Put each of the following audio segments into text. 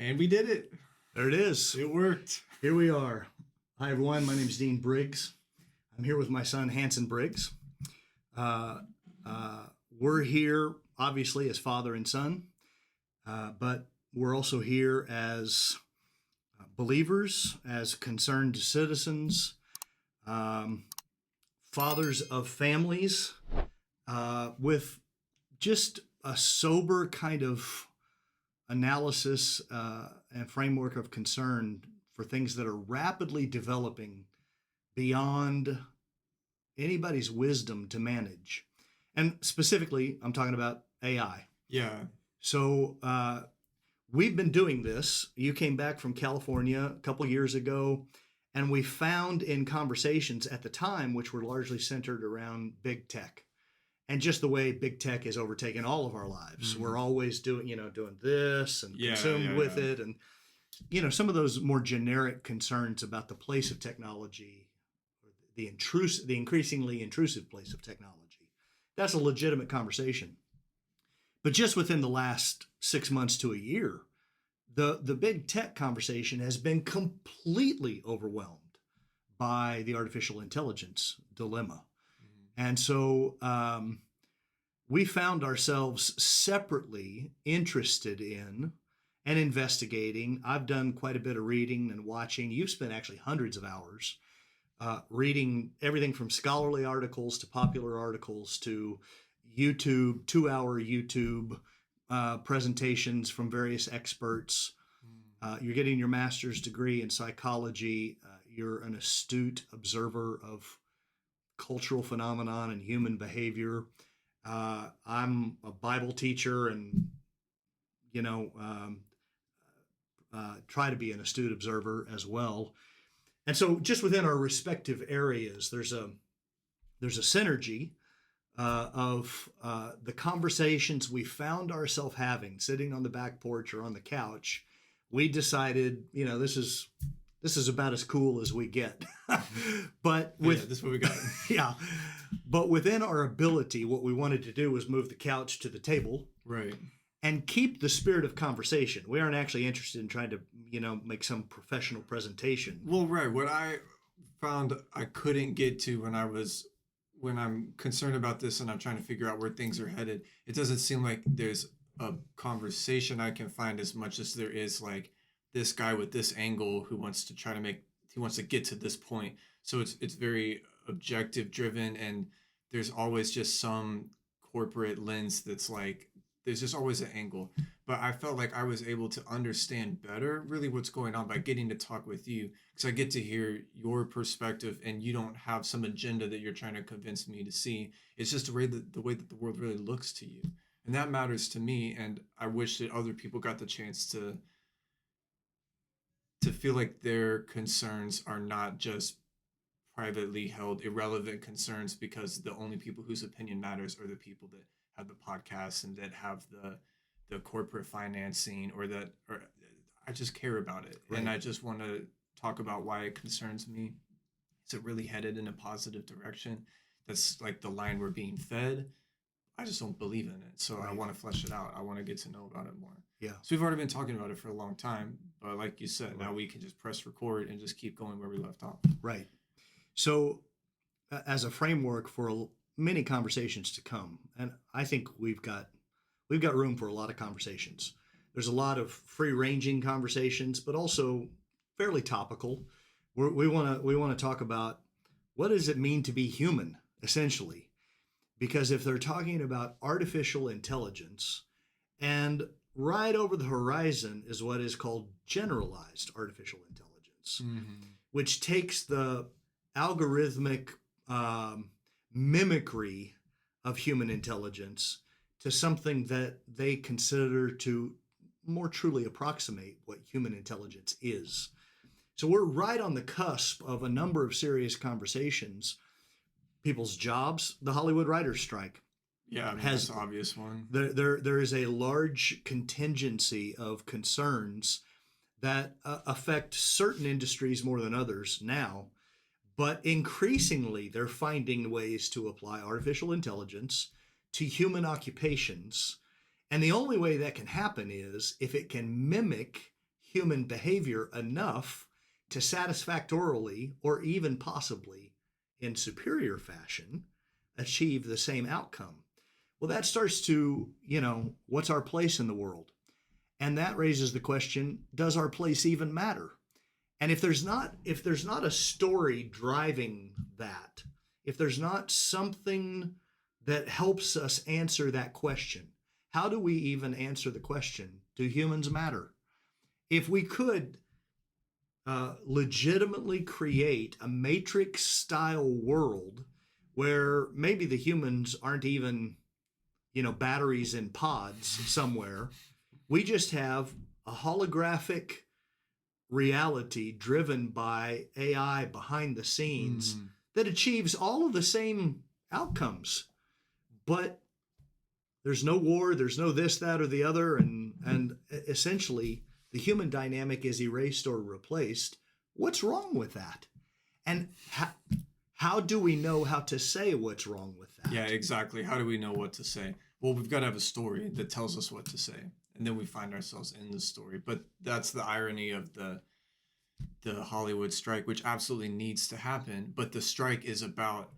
And we did it. There it is. It worked. Here we are. Hi, everyone. My name is Dean Briggs. I'm here with my son, Hanson Briggs. We're here, obviously, as father and son, but we're also here as believers, as concerned citizens, fathers of families, with just a sober kind of analysis and framework of concern for things that are rapidly developing beyond anybody's wisdom to manage. And specifically, I'm talking about AI. Yeah. So we've been doing this. You came back from California a couple years ago, and we found in conversations at the time, which were largely centered around big tech and just the way big tech has overtaken all of our lives. We're always doing this and consumed with it. And, some of those more generic concerns about the place of technology, the increasingly intrusive place of technology. That's a legitimate conversation. But just within the last 6 months to a year, the big tech conversation has been completely overwhelmed by the artificial intelligence dilemma. And so we found ourselves separately interested in and investigating. I've done quite a bit of reading and watching. You've spent actually hundreds of hours reading everything from scholarly articles to popular articles to YouTube, 2-hour YouTube presentations from various experts. You're getting your master's degree in psychology. You're an astute observer of cultural phenomenon and human behavior. I'm a Bible teacher and, try to be an astute observer as well. And so just within our respective areas, there's a synergy of the conversations we found ourselves having, sitting on the back porch or on the couch. We decided, this is about as cool as we get. But this is what we got. Yeah. But within our ability, what we wanted to do was move the couch to the table. Right. And keep the spirit of conversation. We aren't actually interested in trying to, make some professional presentation. Well, right. What I found I couldn't get to when I'm concerned about this and I'm trying to figure out where things are headed, it doesn't seem like there's a conversation I can find as much as there is like this guy with this angle who wants to get to this point. So it's very objective driven, and there's always just some corporate lens that's like, there's just always an angle. But I felt like I was able to understand better really what's going on by getting to talk with you, because I get to hear your perspective and you don't have some agenda that you're trying to convince me to see. It's just the way that the world really looks to you. And that matters to me. And I wish that other people got the chance to feel like their concerns are not just privately held, irrelevant concerns, because the only people whose opinion matters are the people that have the podcasts and that have the corporate financing or I just care about it. Right. And I just want to talk about why it concerns me. Is it really headed in a positive direction? That's like the line we're being fed. I just don't believe in it. So right. I want to flesh it out. I want to get to know about it more. Yeah. So we've already been talking about it for a long time, but like you said, now we can just press record and just keep going where we left off. Right. So as a framework for many conversations to come, and I think we've got room for a lot of conversations. There's a lot of free-ranging conversations, but also fairly topical. We want to talk about what does it mean to be human, essentially, because if they're talking about artificial intelligence, and right over the horizon is what is called generalized artificial intelligence, which takes the algorithmic mimicry of human intelligence to something that they consider to more truly approximate what human intelligence is. So we're right on the cusp of a number of serious conversations. People's jobs, the Hollywood writers' strike. Yeah, that's an obvious one. There is a large contingency of concerns that affect certain industries more than others now. But increasingly, they're finding ways to apply artificial intelligence to human occupations. And the only way that can happen is if it can mimic human behavior enough to satisfactorily, or even possibly in superior fashion, achieve the same outcome. Well, that starts to, what's our place in the world? And that raises the question, does our place even matter? And if there's not a story driving that, if there's not something that helps us answer that question, how do we even answer the question, do humans matter? If we could legitimately create a matrix-style world where maybe the humans aren't even, batteries in pods somewhere, we just have a holographic reality driven by AI behind the scenes that achieves all of the same outcomes, but there's no war, there's no this, that, or the other, and essentially the human dynamic is erased or replaced. What's wrong with that? And how do we know how to say what's wrong with that? Yeah, exactly. How do we know what to say? Well, we've got to have a story that tells us what to say, and then we find ourselves in the story. But that's the irony of the Hollywood strike, which absolutely needs to happen. But the strike is about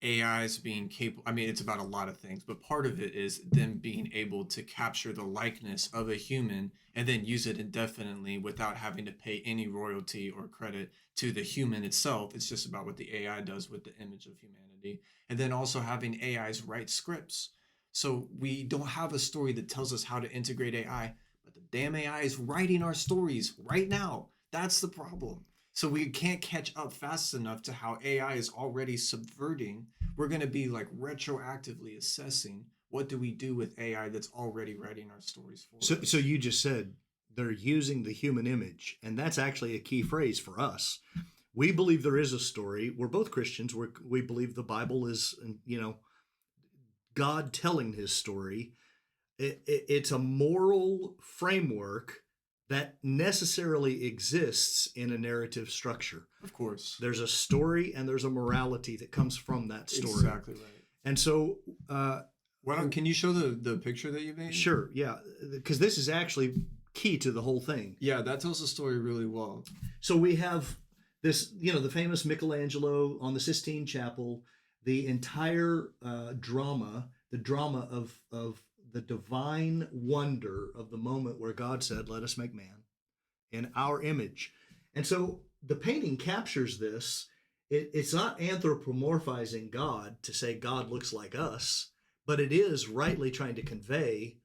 AIs being capable. I mean, it's about a lot of things, but part of it is them being able to capture the likeness of a human and then use it indefinitely without having to pay any royalty or credit to the human itself. It's just about what the AI does with the image of humanity. And then also having AIs write scripts. So we don't have a story that tells us how to integrate AI, but the damn AI is writing our stories right now. That's the problem. So we can't catch up fast enough to how AI is already subverting. We're going to be like retroactively assessing what do we do with AI that's already writing our stories for us. So you just said they're using the human image, and that's actually a key phrase for us. We believe there is a story. We're both Christians. We believe the Bible is, God telling his story. It's a moral framework that necessarily exists in a narrative structure. Of course. There's a story and there's a morality that comes from that story. Exactly right. And so... can you show the picture that you made? Sure, yeah. Because this is actually key to the whole thing. Yeah, that tells the story really well. So we have this, the famous Michelangelo on the Sistine Chapel, the entire drama, the drama of the divine wonder of the moment where God said, let us make man in our image. And so the painting captures this. It's not anthropomorphizing God to say God looks like us, but it is rightly trying to convey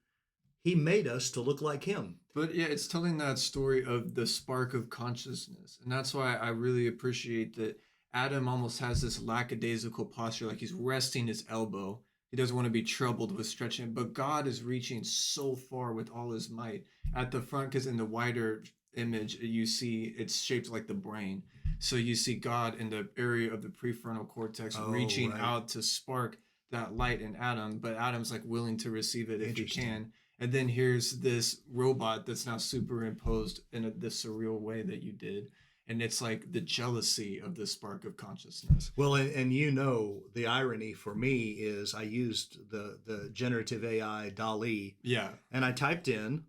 he made us to look like him. But yeah, it's telling that story of the spark of consciousness. And that's why I really appreciate that Adam almost has this lackadaisical posture, like he's resting his elbow. He doesn't want to be troubled with stretching, but God is reaching so far with all his might at the front, because in the wider image, you see it's shaped like the brain. So you see God in the area of the prefrontal cortex reaching out to spark that light in Adam, but Adam's like willing to receive it if he can. And then here's this robot that's now superimposed in this surreal way that you did. And it's like the jealousy of the spark of consciousness. Well, and the irony for me is I used the generative AI DALL-E. Yeah. And I typed in,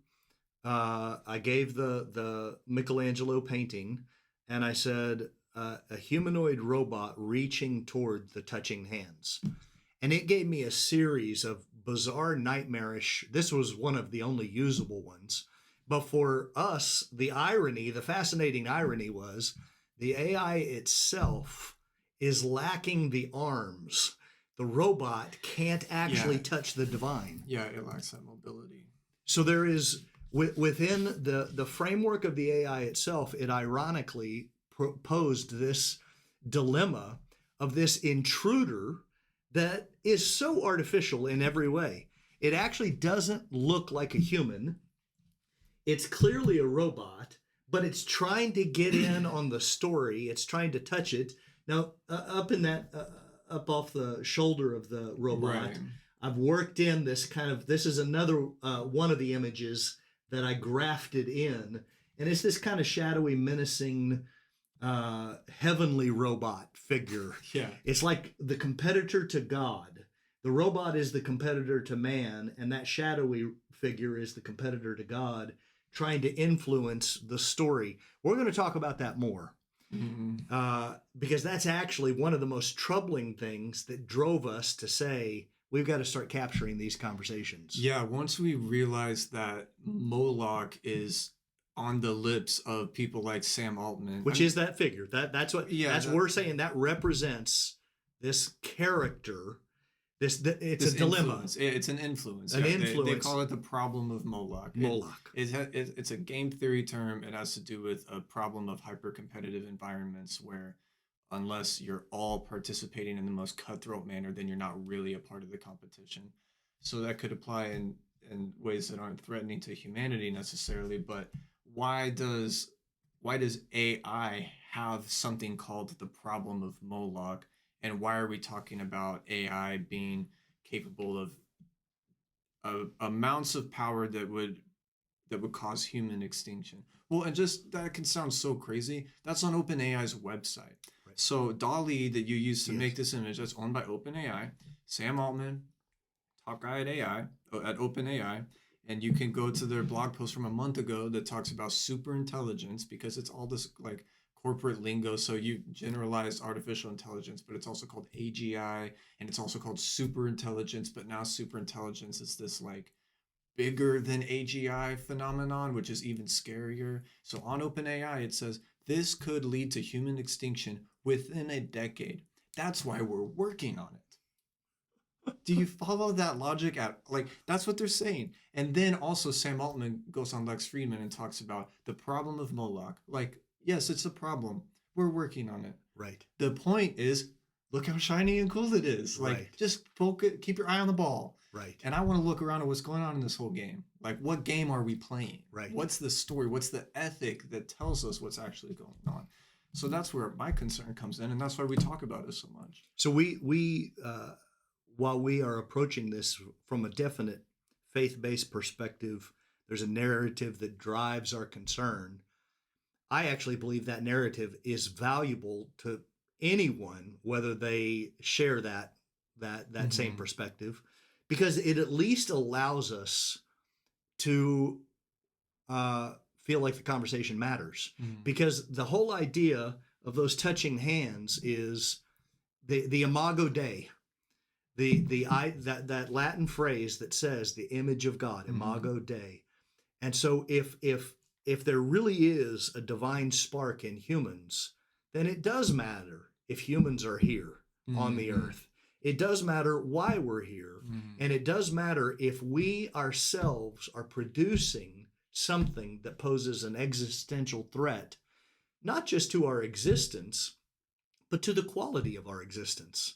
I gave the Michelangelo painting, and I said, a humanoid robot reaching toward the touching hands. And it gave me a series of bizarre, nightmarish, this was one of the only usable ones. But for us, the fascinating irony was the AI itself is lacking the arms. The robot can't actually touch the divine. Yeah, it lacks that mobility. So there is, within the framework of the AI itself, it ironically posed this dilemma of this intruder that is so artificial in every way. It actually doesn't look like a human. It's clearly a robot, but it's trying to get in on the story. It's trying to touch it. Now, up off the shoulder of the robot, right. I've worked in this this is another one of the images that I grafted in. And it's this kind of shadowy, menacing, heavenly robot figure. Yeah. It's like the competitor to God. The robot is the competitor to man, and that shadowy figure is the competitor to God, trying to influence the story. We're going to talk about that more. Because that's actually one of the most troubling things that drove us to say we've got to start capturing these conversations. Yeah, once we realized that Moloch is on the lips of people like Sam Altman, Which is that figure. That's what we're saying. That represents this character. It's a dilemma. Influence. It's an influence. An Yeah, influence. They call it the problem of Moloch. It's a game theory term. It has to do with a problem of hyper-competitive environments where unless you're all participating in the most cutthroat manner, then you're not really a part of the competition. So that could apply in ways that aren't threatening to humanity necessarily, but why does AI have something called the problem of Moloch? And why are we talking about AI being capable of amounts of power that would cause human extinction? Well, and just that can sound so crazy. That's on OpenAI's website. Right. So DALL-E that you use to make this image, that's owned by OpenAI. Sam Altman, top guy at OpenAI, and you can go to their blog post from a month ago that talks about super intelligence, because it's all this like corporate lingo. So you generalized artificial intelligence, but it's also called AGI, and it's also called super intelligence. But now super intelligence is this like bigger than AGI phenomenon, which is even scarier. So on OpenAI, it says this could lead to human extinction within a decade. That's why we're working on it. Do you follow that logic? That's what they're saying. And then also Sam Altman goes on Lex Fridman and talks about the problem of Moloch. Like, yes, it's a problem. We're working on it. Right. The point is, look how shiny and cool it is. Like, just focus, keep your eye on the ball. Right. And I want to look around at what's going on in this whole game. Like, what game are we playing? Right. What's the story? What's the ethic that tells us what's actually going on? So that's where my concern comes in, and that's why we talk about it so much. So we while we are approaching this from a definite faith-based perspective, there's a narrative that drives our concern. I actually believe that narrative is valuable to anyone, whether they share that same perspective, because it at least allows us to feel like the conversation matters. Because the whole idea of those touching hands is the imago Dei, that Latin phrase that says the image of God, imago Dei. And so if there really is a divine spark in humans, then it does matter if humans are here on the earth. It does matter why we're here. And it does matter if we ourselves are producing something that poses an existential threat, not just to our existence, but to the quality of our existence.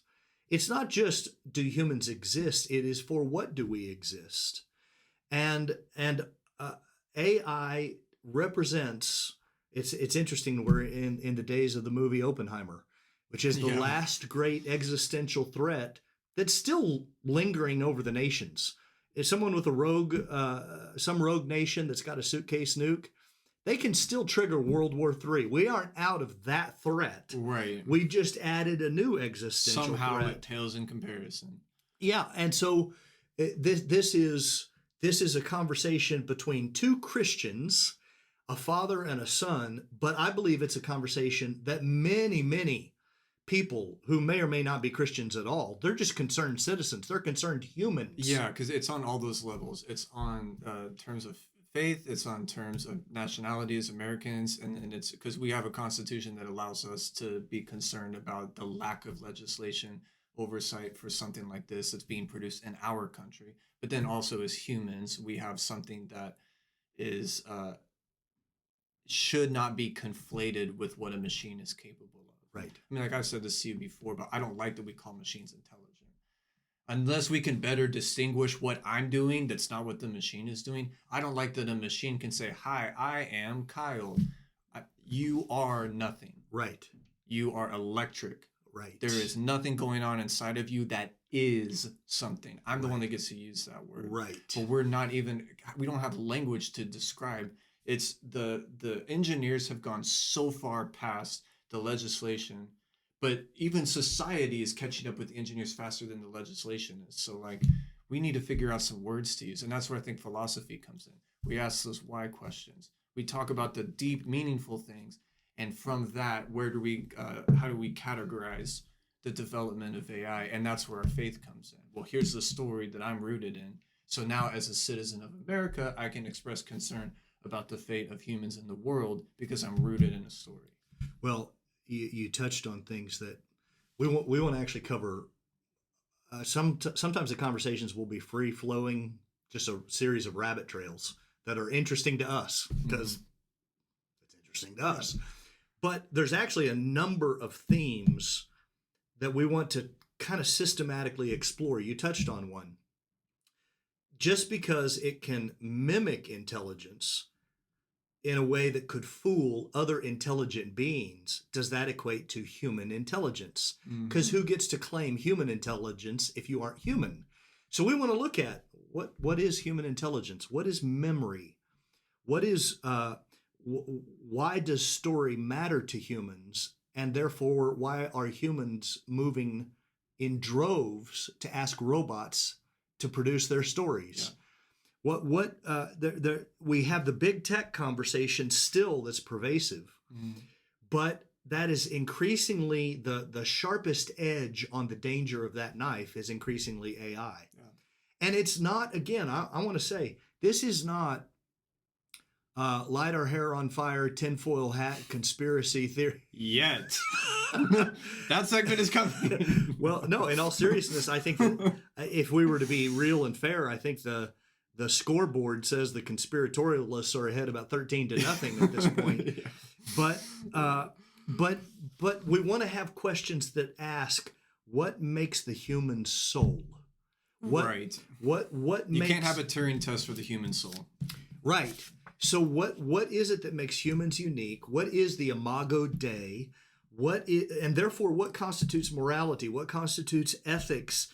It's not just do humans exist, it is for what do we exist. And AI represents, it's interesting, we're in the days of the movie Oppenheimer, which is the last great existential threat that's still lingering over the nations. If someone with some rogue nation that's got a suitcase nuke, they can still trigger World War III. We aren't out of that threat. Right. We just added a new existential Somehow threat. it pales in comparison. Yeah, and so this is a conversation between two Christians, a father and a son, but I believe it's a conversation that many people who may or may not be Christians at all, they're just concerned citizens. They're concerned humans. Yeah, because it's on all those levels. It's on terms of faith. It's on terms of nationality as Americans. And it's because we have a constitution that allows us to be concerned about the lack of legislation oversight for something like this that's being produced in our country. But then also as humans, we have something that is should not be conflated with what a machine is capable of. Right. I mean, like I've said this to you before, but I don't like that we call machines intelligent. Unless we can better distinguish what I'm doing, that's not what the machine is doing. I don't like that a machine can say, "Hi, I am Kyle." You are nothing. Right. You are electric. Right. There is nothing going on inside of you that is something. I'm the one that gets to use that word. Right. But we don't have language to describe. It's the engineers have gone so far past the legislation, but even society is catching up with the engineers faster than the legislation is. So like we need to figure out some words to use. And that's where I think philosophy comes in. We ask those why questions. We talk about the deep, meaningful things, and from that, how do we categorize the development of AI? And that's where our faith comes in. Well, here's the story that I'm rooted in. So now, as a citizen of America, I can express concern about the fate of humans in the world because I'm rooted in a story. Well, you touched on things that we want to actually cover. Sometimes the conversations will be free flowing, just a series of rabbit trails that are interesting to us because it's interesting to us. But there's actually a number of themes that we want to kind of systematically explore. You touched on one. Just because it can mimic intelligence in a way that could fool other intelligent beings, does that equate to human intelligence? Because who gets to claim human intelligence if you aren't human? So we want to look at what is human intelligence? What is memory? What is why does story matter to humans? And therefore, why are humans moving in droves to ask robots to produce their stories? Yeah. We have the big tech conversation still that's pervasive, but that is increasingly the sharpest edge on the danger of that knife is increasingly AI. Yeah. And it's not, again, I want to say, this is not light our hair on fire, tinfoil hat, conspiracy theory. Yet. That segment is coming. Well, no, in all seriousness, I think that if we were to be real and fair, I think the scoreboard says the conspiratorialists are ahead about 13-0 at this point. Yeah. But we want to have questions that ask, what makes the human soul? Right. What you makes... can't have a Turing test for the human soul. Right. So what is it that makes humans unique? What is the imago Dei? And therefore what constitutes morality? What constitutes ethics?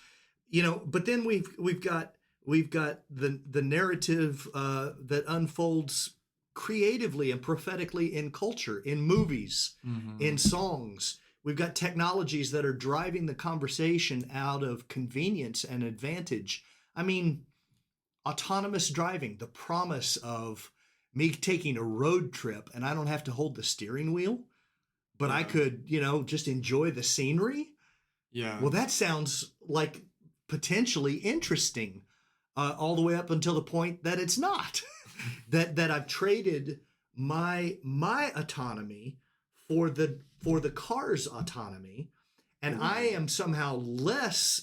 But then we've got the narrative that unfolds creatively and prophetically in culture, in movies, in songs. We've got technologies that are driving the conversation out of convenience and advantage. I mean, autonomous driving, the promise of me taking a road trip and I don't have to hold the steering wheel, but I could, just enjoy the scenery. Yeah. Well, that sounds like potentially interesting, all the way up until the point that it's not. that I've traded my autonomy for the car's autonomy, and I am somehow less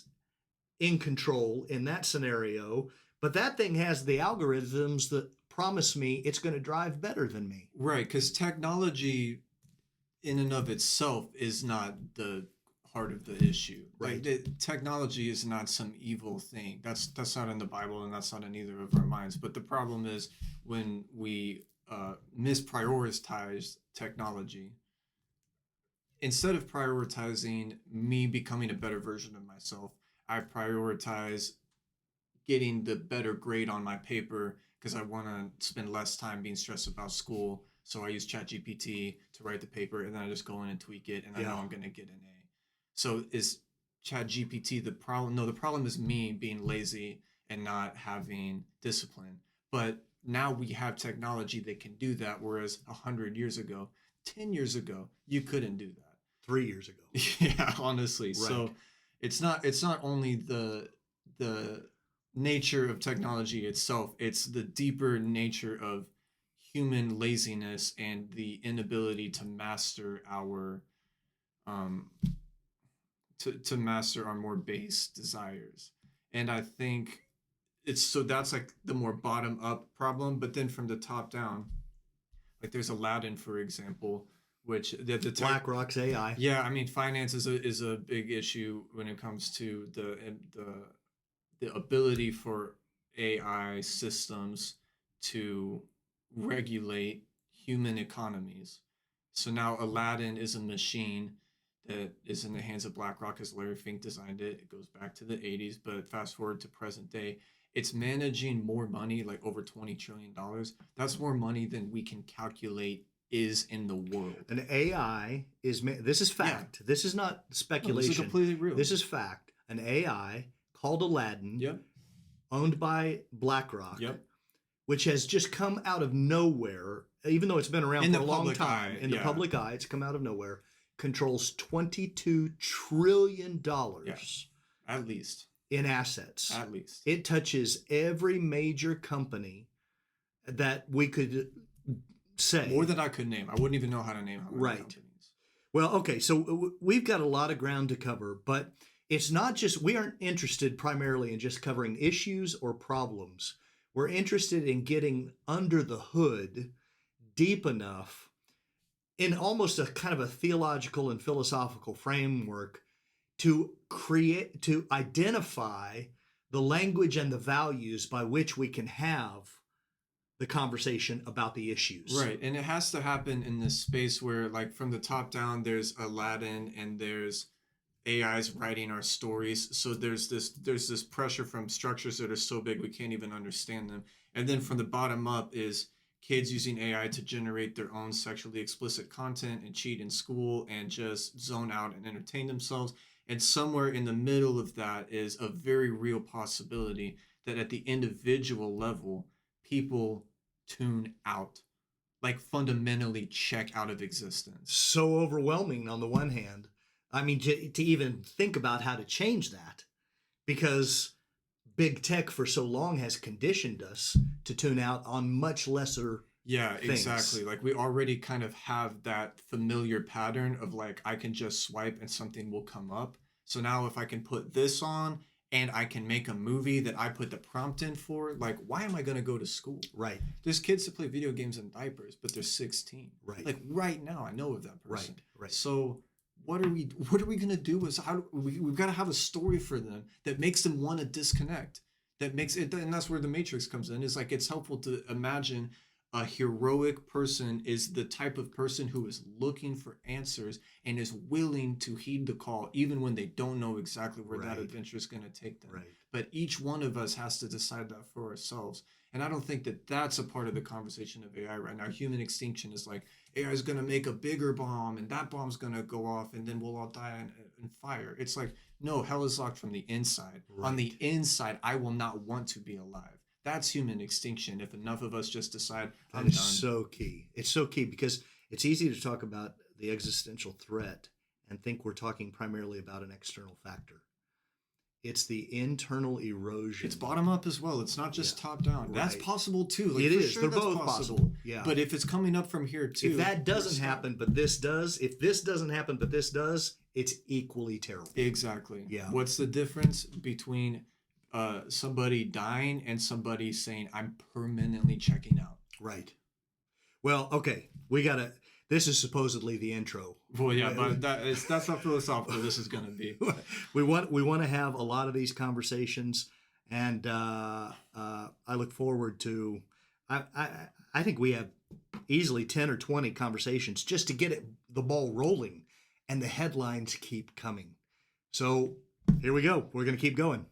in control in that scenario. But that thing has the algorithms that promise me it's going to drive better than me. Right, because technology in and of itself is not the heart of the issue. Right. Technology is not some evil thing. That's not in the Bible, and that's not in either of our minds. But the problem is when we misprioritize technology. Instead of prioritizing me becoming a better version of myself, I prioritize getting the better grade on my paper because I want to spend less time being stressed about school. So I use ChatGPT to write the paper, and then I just go in and tweak it, and I know I'm going to get an A. So is ChatGPT the problem? No, the problem is me being lazy and not having discipline. But now we have technology that can do that, whereas 100 years ago, 10 years ago, you couldn't do that. 3 years ago. Yeah, honestly. Right. So it's not only the nature of technology itself, it's the deeper nature of human laziness and the inability to master our to master our more base desires. And I think that's like the more bottom up problem, but then from the top down, like there's Aladdin, for example, which the BlackRock's AI. Yeah, I mean, finance is a big issue when it comes to the ability for AI systems to regulate human economies. So now Aladdin is a machine that is in the hands of BlackRock as Larry Fink designed it. It goes back to the 80s, but fast forward to present day, it's managing more money, like over $20 trillion. That's more money than we can calculate is in the world. An AI this is fact. Yeah. This is not speculation. No, this is completely real. This is fact. An AI called Aladdin, yep, owned by BlackRock, yep, which has just come out of nowhere, even though it's been around In for the a long public time. eye, In the yeah. public eye, it's come out of nowhere. Controls $22 trillion Yeah. At least. in assets. At least. It touches every major company that we could say. More than I could name. I wouldn't even know how to name how many Right. companies. Well, okay, so we've got a lot of ground to cover, but it's not just, we aren't interested primarily in just covering issues or problems. We're interested in getting under the hood deep enough in almost a kind of a theological and philosophical framework to identify the language and the values by which we can have the conversation about the issues. Right. And it has to happen in this space where, like, from the top down, there's Aladdin and there's AIs writing our stories. So there's this pressure from structures that are so big we can't even understand them. And then from the bottom up is kids using AI to generate their own sexually explicit content and cheat in school and just zone out and entertain themselves. And somewhere in the middle of that is a very real possibility that at the individual level, people tune out, like fundamentally check out of existence. So overwhelming on the one hand. I mean, to even think about how to change that, because big tech for so long has conditioned us to tune out on much lesser Yeah, things. exactly. Like we already kind of have that familiar pattern of like, I can just swipe and something will come up. So now if I can put this on and I can make a movie that I put the prompt in for, like, why am I going to go to school? Right. There's kids that play video games in diapers, but they're 16. Right. Like right now, I know of that person. Right. So what are we going to do? Is we've got to have a story for them that makes them want to disconnect. That makes it, and that's where the Matrix comes in. Is like it's helpful to imagine a heroic person is the type of person who is looking for answers and is willing to heed the call, even when they don't know exactly where that adventure is going to take them. Right. But each one of us has to decide that for ourselves. And I don't think that that's a part of the conversation of AI right now. Human extinction is like AI is going to make a bigger bomb and that bomb's going to go off and then we'll all die in fire. It's like, no, hell is locked from the inside. Right. On the inside, I will not want to be alive. That's human extinction. If enough of us just decide, I'm That is done. so key. It's so key because it's easy to talk about the existential threat and think we're talking primarily about an external factor. It's the internal erosion. It's bottom up as well. It's not just top down. That's Right. possible too. Like, It for is. sure They're that's both possible. Yeah. But if it's coming up from here too, If that doesn't we're stuck. happen, but this does, if this doesn't happen, but this does, it's equally terrible. Exactly. Yeah. What's the difference between somebody dying and somebody saying, I'm permanently checking out? Right. Well, okay. This is supposedly the intro. Well, yeah, but that's how philosophical this is going to be. We want to have a lot of these conversations, and I look forward to. I think we have easily 10 or 20 conversations just to get the ball rolling, and the headlines keep coming. So here we go. We're going to keep going.